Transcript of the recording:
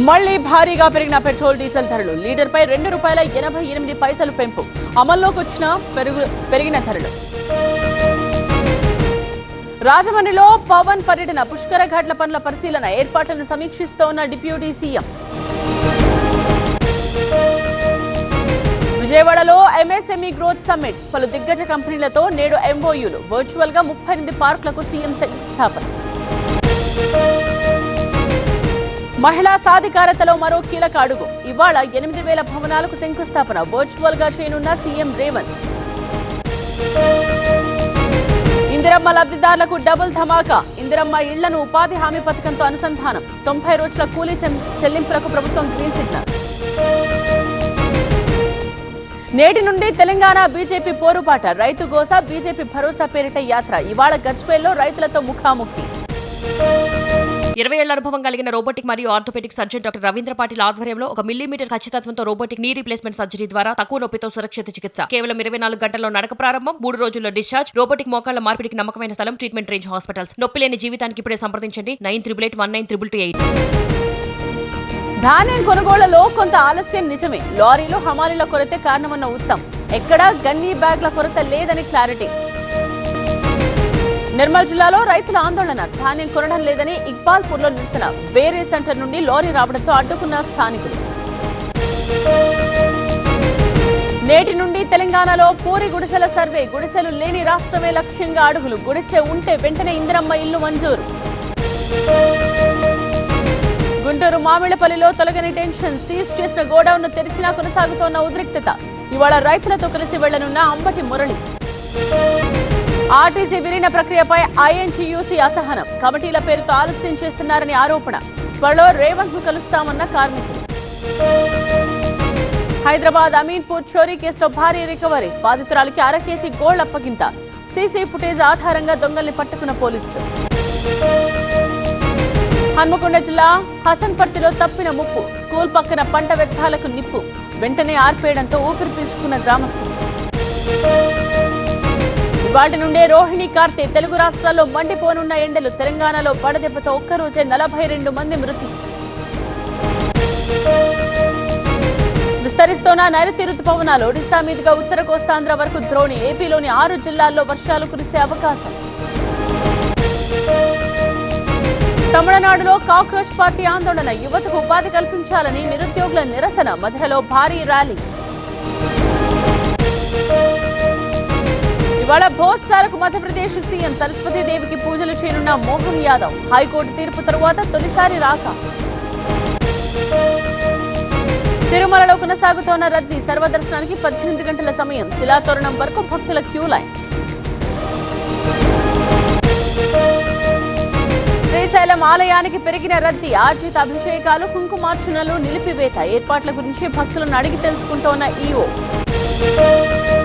మళ్లీ భారీగా పెరిగిన పెట్రోల్ డీజిల్ ధరలు లీటర్పై ₹2.88 పెంపు అమల్లోకి వచ్చిన పెరిగిన ధరలు. రాజమండ్రిలో పవన్ పర్యటన పుష్కర ఘాట్ల పనుల పరిశీలన ఏర్పాట్లను సమీక్షిస్తోన్న డిప్యూటీ సీఎం. విజయవాడలో ఎంఎస్ఎంఈ గ్రోత్ సమ్మిట్ పలు దిగ్గజ కంపెనీలతో నేడు ఎంఓయూలు వర్చువల్ గా 38 పార్కులకు సీఎం శంకుస్థాపన. మహిళా సాధికారతలో మరో కీలక అడుగు ఇవాళ 8,000 భవనాలకు శంకుస్థాపన వర్చువల్ గా చేయనున్న సీఎం రేవంత్. ఇందిరమ్మ లబ్ధిదారులకు డబుల్ ధమాకా ఇందిరమ్మ ఇళ్లను ఉపాధి హామీ పథకంతో అనుసంధానం 90 రోజుల కూలీ చెల్లింపులకు ప్రభుత్వం గ్రీన్ సిగ్నల్. నేటి నుండి తెలంగాణ బీజేపీ పోరుబాట రైతు గోస బీజేపీ భరోసా పేరిట యాత్ర ఇవాళ గజ్వేల్లో రైతులతో ముఖాముఖి. 20 ఏళ్ల అనుభవం కలిగిన రోబోటిక్ మరియు orthopaedic surgeon doctor Ravindra Patil ఆధ్వర్యంలో 1 మిల్లీమీటర్ ఖచ్చితత్వంతో రోబోటిక్ నీ రీప్లేస్మెంట్ సర్జరీ ద్వారా తక్కువ నొప్పితో సురక్షిత చికిత్స. కేవలం 24 గంటల్లో నడక ప్రారంభం, 3 రోజుల్లో డిశ్చార్జ్. రోబోటిక్ మోకాళ్ల మార్పిడికి నమ్మకమైన స్థలం ట్రీట్మెంట్ రేంజ్ హాస్పిటల్స్. నొప్పి లేని జీవితానికి ఇప్పుడే సంప్రదించండి 9888192228. ధాన్యం కొనుగోళ్లలో కొంత ఆలస్యం నిజమే. లారీలు హమాలీల కొరతే కారణమన్న ఉత్తమ్. ఎక్కడా గన్నీ బ్యాగ్ల కొరత లేదని క్లారిటీ. నిర్మల్ జిల్లాలో రైతుల ఆందోళన ధాన్యం కొనడం లేదని ఇక్బాల్పూర్లో నిరసన. వేరే సెంటర్ నుండి లారీ రావడంతో అడ్డుకున్న స్థానికులు. నేటి నుండి తెలంగాణలో పూరి గుడిసెల సర్వే గుడిసెలు లేని రాష్ట్రమే లక్ష్యంగా అడుగులు. గుడిసె ఉంటే వెంటనే ఇందిరమ్మ ఇల్లు మంజూరు. గుంటూరు మామిళ్లపల్లిలో తొలగని టెన్షన్ సీజ్ చేసిన గోడౌన్ను తెరిచినా కొనసాగుతోన్న ఉద్రిక్తత. ఇవాళ రైతులతో కలిసి వెళ్లనున్న అంబటి మురళి. ఆర్టీసీ విలీన ప్రక్రియపై ఐఎన్టీయూసీ అసహనం కమిటీల పేరుతో ఆలస్యం చేస్తున్నారని ఆరోపణ. త్వరలో రేవంత్ ను కలుస్తామన్న కార్మికులు. హైదరాబాద్ అమీన్పూర్ చోరీ కేసులో భారీ రికవరీ బాధితురాలికి 1/2 కేజీ గోల్డ్ అప్పగింత. సీసీ ఫుటేజ్ ఆధారంగా దొంగల్ని పట్టుకున్న పోలీసులు. హన్మకొండ జిల్లా హసన్పర్తిలో తప్పిన ముప్పు స్కూల్ పక్కన పంట వ్యర్థాలకు నిప్పు వెంటనే ఆర్పేయడంతో ఊపిరి పీల్చుకున్న గ్రామస్తులు. ఇవాటి నుండే రోహిణి కార్తె తెలుగు రాష్ట్రాల్లో మండిపోనున్న ఎండలు. తెలంగాణలో వడదెబ్బతో ఒక్కరోజే 42 మంది మృతి. విస్తరిస్తోన్న నైరుతి రుతుపవనాలు ఒడిశా మీదుగా ఉత్తర కోస్తాంధ్ర వరకు ద్రోణి. ఏపీలోని 6 జిల్లాల్లో వర్షాలు కురిసే అవకాశం. తమిళనాడులో కాక్రోచ్ పార్టీ ఆందోళన యువతకు ఉపాధి కల్పించాలని నిరుద్యోగుల నిరసన. మధ్యలో భారీ ర్యాలీ. ఇవాళ భోత్సాలకు మధ్యప్రదేశ్ సీఎం సరస్వతి దేవికి పూజలు చేయనున్న మోహన్ యాదవ్. హైకోర్టు తీర్పు తరువాత తొలిసారి రాక. తిరుమలలో కొనసాగుతోన్న రద్దీ సర్వదర్శనానికి 18 గంటల సమయం. శిలాతోరణం వరకు భక్తుల క్యూ లైన్. శ్రీశైలం ఆలయానికి పెరిగిన రద్దీ ఆర్జిత అభిషేకాలు కుంకుమార్చనలు నిలిపివేత. ఏర్పాట్ల గురించి భక్తులను అడిగి తెలుసుకుంటోన్న ఈఓ.